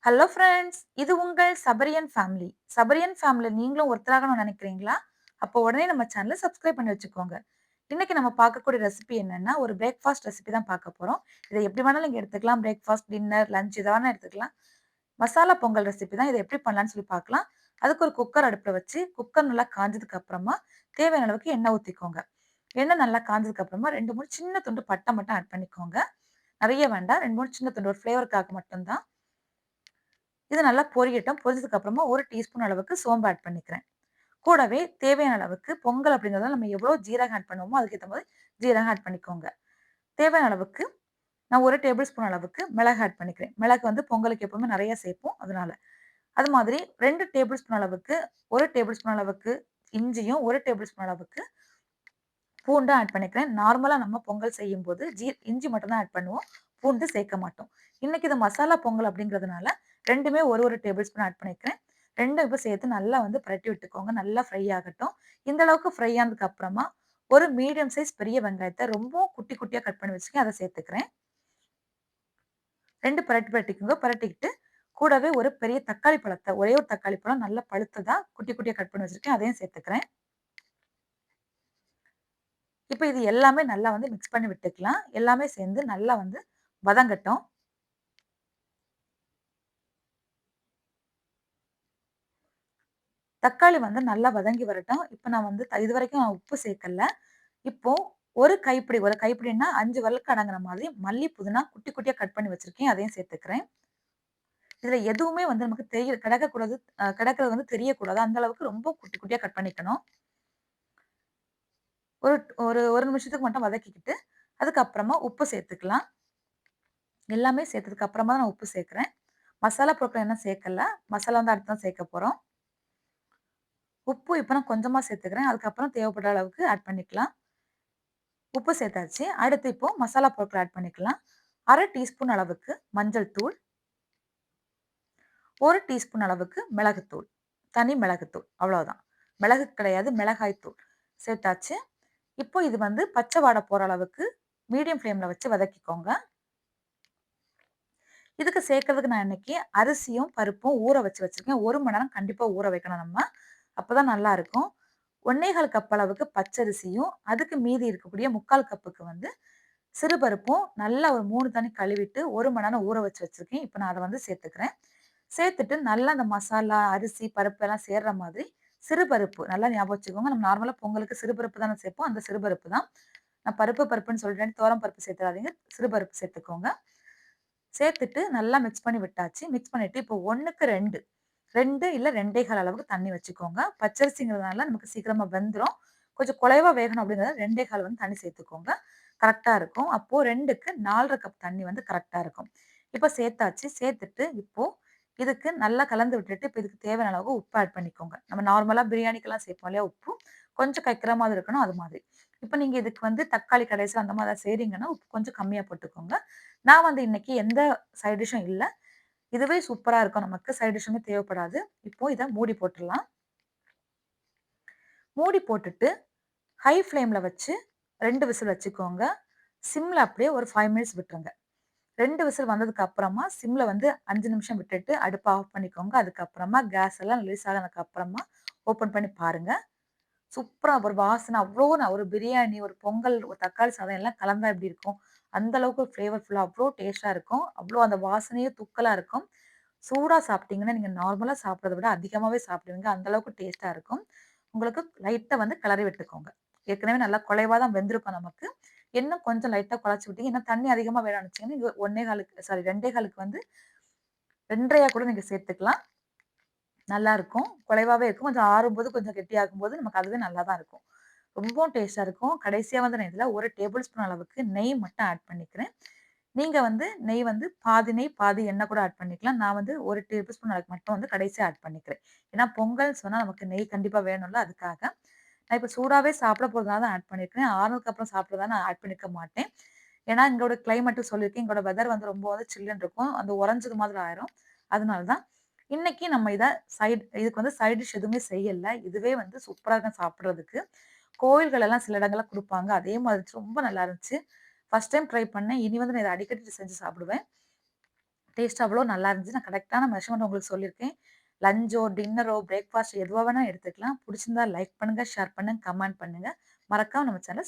Hello friends! இது உங்கள் சபரியன் family. சபரியன் ஃபேமிலில நீங்களும் ஒருத்தராகணும்னு நினைக்கிறீங்களா? அப்போ உடனே நம்ம சேனல சப்ஸ்கிரைப் பண்ணி வச்சுக்கோங்க. இன்னைக்கு நம்ம பார்க்கக்கூடிய ரெசிபி என்னன்னா, ஒரு பிரேக்ஃபாஸ்ட் ரெசிபி தான் பார்க்க போறோம். இத எப்படி வேணாலும் நீங்க எடுத்துக்கலாம். பிரேக்ஃபாஸ்ட், டின்னர், லஞ்ச் எத வேணா எடுத்துக்கலாம். மசாலா பொங்கல் ரெசிபி தான். இத எப்படி பண்ணலான்னு சொல்லி பார்க்கலாம். அதுக்கு ஒரு குக்கர் அடுப்புல வச்சு, குக்கர் நல்லா காஞ்சதுக்கு அப்புறமா, தேவையான அளவுக்கு எண்ணெய் ஊத்திக்கோங்க. எண்ணெய் நல்லா காஞ்சதுக்கு அப்புறமா 2, 3 சின்ன துண்டு பட்டை மட்டும் ஆட் பண்ணிக்கோங்க. நெறைய வேண்டாம். 2, 3 சின்ன துண்டு ஒரு ஃப்ளேவருக்காக மட்டும் தான். இது நல்லா பொரியட்டும். பொரிஞ்சதுக்கு அப்புறமா 1 டீஸ்பூன் அளவுக்கு சோம்பு ஆட் பண்ணிக்கிறேன். கூடவே தேவையான அளவுக்கு பொங்கல் அப்படிங்கிறதால நம்ம எவ்வளோ ஜீரகம் ஆட் பண்ணுவோமோ, அதுக்கேத்த மாரி ஜீரகம் ஆட் பண்ணிக்கோங்க. தேவையான அளவுக்கு நான் 1 டேபிள் ஸ்பூன் அளவுக்கு மிளகு ஆட் பண்ணிக்கிறேன். மிளகு வந்து பொங்கலுக்கு எப்பவுமே நெறைய சேர்ப்போம். அதனால. அது மாதிரி 2 டேபிள் ஸ்பூன் அளவுக்கு 1 டேபிள் ஸ்பூன் அளவுக்கு இஞ்சியும், 1 டேபிள் ஸ்பூன் அளவுக்கு பூண்டும் ஆட் பண்ணிக்கிறேன். நார்மலா நம்ம பொங்கல் செய்யும்போது இஞ்சி மட்டும் தான் ஆட் பண்ணுவோம். பூண்டு சேர்க்க மாட்டோம். இன்னைக்கு இது மசாலா பொங்கல் அப்படிங்கிறதுனால 2மே ஒரு டேபிள் ஸ்பூன் ஆட் பண்ணிக்கிறேன். 2ம் இப்ப சேர்த்து நல்லா வந்து பிரட்டி விட்டுக்கோங்க. நல்லா ஃப்ரை ஆகட்டும். இந்த அளவுக்கு ஃப்ரை ஆனதுக்கு அப்புறமா ஒரு மீடியம் சைஸ் பெரிய வெங்காயத்த ரொம்பவும் குட்டி குட்டியா கட் பண்ணி வச்சிருக்கேன். அத சேர்த்துக்கிறேன். 2 பிரட்டிக்கோங்க. பிரட்டிக்கிட்டு கூடவே ஒரு பெரிய தக்காளி பழத்த ஒரே ஒரு தக்காளி பழம் நல்லா பழுத்ததா குட்டி குட்டியா கட் பண்ணி வச்சிருக்கேன். அதையும் சேர்த்துக்கிறேன். இப்ப இது எல்லாமே நல்லா வந்து மிக்ஸ் பண்ணி விட்டுக்கலாம். எல்லாமே சேர்ந்து நல்லா வந்து வதங்கட்டும். தக்காளி வந்து நல்லா வதங்கி வரட்டும். இப்ப நான் வந்து இதுவரைக்கும் நான் உப்பு சேர்க்கல. இப்போ ஒரு கைப்பிடின்னா 5 விரலுக்கு அடங்குற மாதிரி மல்லி, புதினா குட்டி குட்டியா கட் பண்ணி வச்சிருக்கேன். அதையும் சேர்த்துக்கிறேன். இதுல எதுவுமே வந்து நமக்கு கிடக்கக்கூடாது. கிடக்கிறது வந்து தெரியக்கூடாது. அந்த அளவுக்கு ரொம்ப குட்டி குட்டியா கட் பண்ணிக்கணும். ஒரு ஒரு 1 நிமிஷத்துக்கு மட்டும் வதக்கிக்கிட்டு, அதுக்கப்புறமா உப்பு சேர்த்துக்கலாம். எல்லாமே சேர்த்ததுக்கு அப்புறமா தான் நான் உப்பு சேர்க்கிறேன். மசாலா பொருட்கள் இன்னும் சேர்க்கல. மசாலா வந்து அடுத்து தான் சேர்க்க போறோம். உப்பு இப்ப நான் கொஞ்சமா சேர்த்துக்கிறேன். அதுக்கப்புறம் தேவைப்படுற அளவுக்கு ஆட் பண்ணிக்கலாம். உப்பு சேர்த்தாச்சு. அடுத்து இப்போ மசாலா பொருட்கள் ஆட் பண்ணிக்கலாம். 1/2 டீஸ்பூன் அளவுக்கு மஞ்சள் தூள், 1 டீஸ்பூன் அளவுக்கு மிளகுத்தூள். தனி மிளகுத்தூள். அவ்வளவுதான். மிளகு கிடையாது, மிளகாய் தூள். சேர்த்தாச்சு. இப்போ இது வந்து பச்சை வாடை போற அளவுக்கு மீடியம் ஃப்ளேம்ல வச்சு வதக்கிக்கோங்க. இதுக்கு சேர்க்கிறதுக்கு நான் இன்னைக்கு அரிசியும், பருப்பும் ஊற வச்சு வச்சிருக்கேன். 1 மணி நேரம் கண்டிப்பா ஊற வைக்கணும் நம்ம. அப்பதான் நல்லா இருக்கும். 1 1/4 கப் அளவுக்கு பச்சரிசியும், அதுக்கு மீதி இருக்கக்கூடிய 3/4 கப்புக்கு வந்து சிறுபருப்பும் நல்லா ஒரு 3 தண்ணி கழுவிட்டு 1 மணி நேரம் ஊற வச்சு வச்சிருக்கேன். இப்ப நான் அத வந்து சேர்த்துக்கிறேன். சேர்த்துட்டு நல்லா அந்த மசாலா, அரிசி, பருப்பு எல்லாம் சேர்ற மாதிரி சிறுபருப்பு நல்லா ஞாபகம் வச்சுக்கோங்க. நம்ம நார்மலா பொங்கலுக்கு சிறுபருப்பு தானே சேர்ப்போம். அந்த சிறுபருப்பு தான். நான் பருப்புன்னு சொல்றேன். துவரம் பருப்பு சேர்த்துறாதீங்க. சிறுபருப்பு சேர்த்துக்கோங்க. சேர்த்துட்டு நல்லா மிக்ஸ் பண்ணி விட்டாச்சு. மிக்ஸ் பண்ணிட்டு இப்போ 1க்கு 2 இல்ல 2 1/4 அளவுக்கு தண்ணி வச்சுக்கோங்க. பச்சரிசிங்கிறதுனால நமக்கு சீக்கிரமா வெந்துரும். கொஞ்சம் குழைவா வேகணும் அப்படிங்கிறதால 2 1/4 வந்து தண்ணி சேர்த்துக்கோங்க. கரெக்ட்டா இருக்கும். அப்போ 2க்கு 4 1/2 கப் தண்ணி வந்து கரெக்ட்டா இருக்கும். இப்ப சேர்த்தாச்சு. சேர்த்துட்டு இப்போ இதுக்கு நல்லா கலந்து விட்டுட்டு, இப்ப இதுக்கு தேவையான அளவு உப்பு ஆட் பண்ணிக்கோங்க. நம்ம நார்மலா பிரியாணிக்கெல்லாம் சேர்ப்போம் இல்லையா உப்பு. கொஞ்சம் கக்கிற மாதிரி இருக்கணும் அது மாதிரி. இப்ப நீங்க இதுக்கு வந்து தக்காளி கடைசில அந்த மாதிரி செய்றீங்கன்னா, உப்பு கொஞ்சம் கம்மியா போட்டுக்கோங்க. நான் வந்து இன்னைக்கு எந்த சைட் டிஷ்ஷும் இல்ல. இதுவே சூப்பரா இருக்கும் நமக்கு. சைட் டிஷ்ஷுமே தேவைப்படாது. இப்போ இத மூடி போட்டுறலாம். மூடி போட்டுட்டு ஹை ஃப்ளேம்ல வச்சு 2 விசில் வச்சுக்கோங்க. சிம்ல அப்படியே ஒரு 5 மினிட்ஸ் விட்டுருங்க. 2 விசில் வந்ததுக்கு அப்புறமா சிம்ல வந்து 5 நிமிஷம் விட்டுட்டு அடுப்ப ஆஃப் பண்ணிக்கோங்க. அதுக்கப்புறமா கேஸ் எல்லாம் ரிலீஸ் ஆனதுக்கு அப்புறமா ஓப்பன் பண்ணி பாருங்க. சூப்பரா ஒரு வாசனை ஒரு பிரியாணி, ஒரு பொங்கல், ஒரு தக்காளி சாதம் எல்லாம் கலந்தா எப்படி இருக்கும்? அந்த அளவுக்கு ஃப்ளேவர்ஃபுல்லா அவ்ளோ டேஸ்ட்டா இருக்கும். அவ்ளோ அந்த வாசனையே தூக்கலா இருக்கும். சூடா சாப்பிட்டீங்கன்னா, நீங்க நார்மலா சாப்பிடுறத விட அதிகமாவே சாப்பிடுவீங்க. அந்த அளவுக்கு டேஸ்ட்டா இருக்கும். உங்களுக்கு லைட்டா வந்து கிளறி விட்டுக்கோங்க. ஏற்கனவே நல்லா குழைவா தான் வெந்திருக்கும் நமக்கு. இன்னும் கொஞ்சம் லைட்டா குழச்சு விட்டீங்க. இன்னும் தண்ணி அதிகமா வேணும்னு நினைச்சீங்கன்னா, நீங்க 1 1/4 சாரி 2 1/4க்கு வந்து 2 1/2 கூட நீங்க சேர்த்துக்கலாம். நல்லாருக்கும். குழைவாவே இருக்கும். கொஞ்சம் ஆறும்போது, கொஞ்சம் கெட்டியாகும்போது நமக்கு அதுவே நல்லா தான் இருக்கும். ரொம்பவும் டேஸ்ட்டா இருக்கும். கடைசியா வந்து நான் இதுல 1 டேபிள் ஸ்பூன் அளவுக்கு நெய் மட்டும் ஆட் பண்ணிக்கிறேன். நீங்க வந்து நெய் வந்து பாதி நெய், பாதி எண்ணெய் கூட ஆட் பண்ணிக்கலாம். நான் வந்து 1 டேபிள் ஸ்பூன் அளவுக்கு மட்டும் வந்து கடைசியா ஆட் பண்ணிக்கிறேன். ஏன்னா பொங்கல்னு சொன்னா நமக்கு நெய் கண்டிப்பா வேணும்ல அதுக்காக. நான் இப்ப சூடாவே சாப்பிட போறதுனால தான் ஆட் பண்ணியிருக்கிறேன். ஆறுனதுக்கு அப்புறம் சாப்பிடுறதா நான் ஆட் பண்ணியிருக்க மாட்டேன். ஏன்னா எங்களோட கிளைமேட்டும் சொல்லியிருக்கேன். எங்களோட வெதர் வந்து ரொம்ப வந்து சில்லுன்னு இருக்கும். அந்த உறைஞ்சது மாதிரி ஆயிரும். அதனால தான். இன்னைக்கு நம்ம இதுக்கு வந்து சைட் டிஷ் எதுவுமே செய்யல. இதுவே வந்து சூப்பரா இருக்கும் சாப்பிடுறதுக்கு. கோவில்கள் எல்லாம் சில இடங்கள்ல குடுப்பாங்க. அதே மாதிரி ரொம்ப நல்லா இருந்துச்சு. ஃபர்ஸ்ட் டைம் ட்ரை பண்ணேன். இனி வந்து நான் இத அடிக்கடி செஞ்சு சாப்பிடுவேன். டேஸ்ட் அவ்வளோ நல்லா இருந்துச்சு. நான் கரெக்ட்டான மெஷர்மென்ட் உங்களுக்கு சொல்லியிருக்கேன். லஞ்சோ, டின்னரோ, பிரேக்ஃபாஸ்ட் எதுவா வேணா எடுத்துக்கலாம். புடிச்சிருந்தா லைக் பண்ணுங்க, ஷேர் பண்ணுங்க, கமெண்ட் பண்ணுங்க. மறக்காம நம்ம சேனல